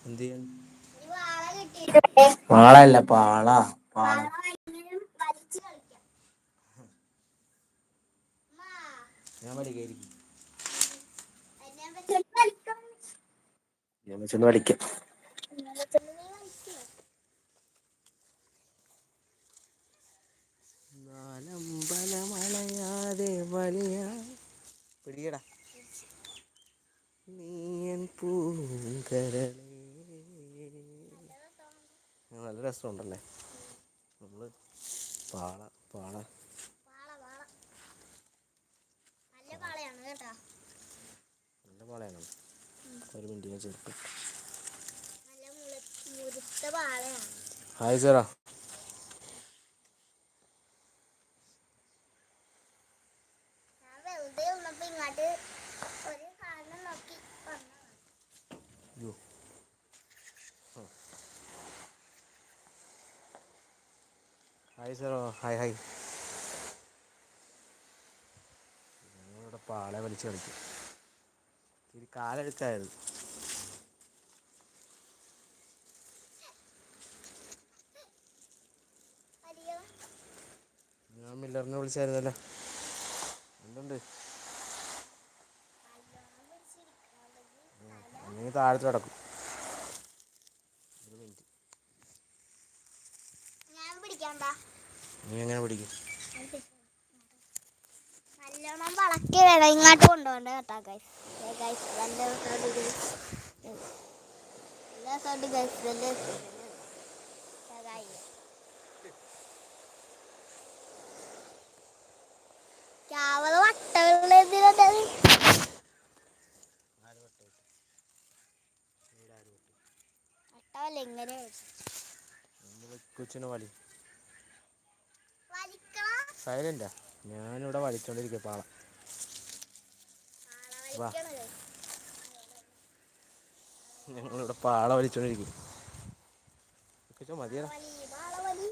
എന്ത് ചെയ്യാൻ? വാളല്ല പാള. പാള. ഞാൻ പഠിക്കായിരിക്കും. ഞാൻ വെച്ചൊന്ന് പഠിക്കാം. നാലമ്പലമണയാതെ വലിയ പിടിയടാ നീയൻ പൂങ്കരളേ. നല്ല രസമുണ്ടല്ലേ നമ്മള് പാള പാള നല്ല പാളയാണ് കേട്ടോ. നല്ല പാളയാണോ? ഒരു മിനിറ്റ് ഞാൻ ചേർത്ത്. നല്ല മുഴുത്ത പാളയാണ്. Hi Sarah. ഞാൻ വെറുതെ വന്നപ്പോ ഇങ്ങോട്ട് ഒരു കാരണം നോക്കി വന്നതാണ്. ഹായ് സാറോ. Hi hi. ഞങ്ങളിവിടെ പാള വലിച്ച് കളിക്കും. ഇത്തിരി കാലെടുക്കായത്. ഞാൻ മില്ലറിനെ വിളിച്ചായിരുന്നല്ലോ. എന്തുണ്ട്? അല്ലെങ്കിൽ താഴത്ത് കിടക്കും. ഒരു മിനിറ്റ്. ഞാൻ പിടിക്കണ്ട. നീ എങ്ങനെ പിടിക്കും? നല്ലോണം വളക്കി വേണം ഇങ്ങോട്ട് കൊണ്ടുപോകണ്ട കേട്ടോ ഗൈസ്. നല്ല വട്ടവല്ല ഇങ്ങനെ കൊച്ചിനെ വലി. സൈലന്റാ. ഞാനിവിടെ വലിച്ചോണ്ടിരിക്കുക പാള. വാ, ഞങ്ങളിവിടെ പാള വലിച്ചോണ്ടിരിക്കും. മതിയാ പാള വലി.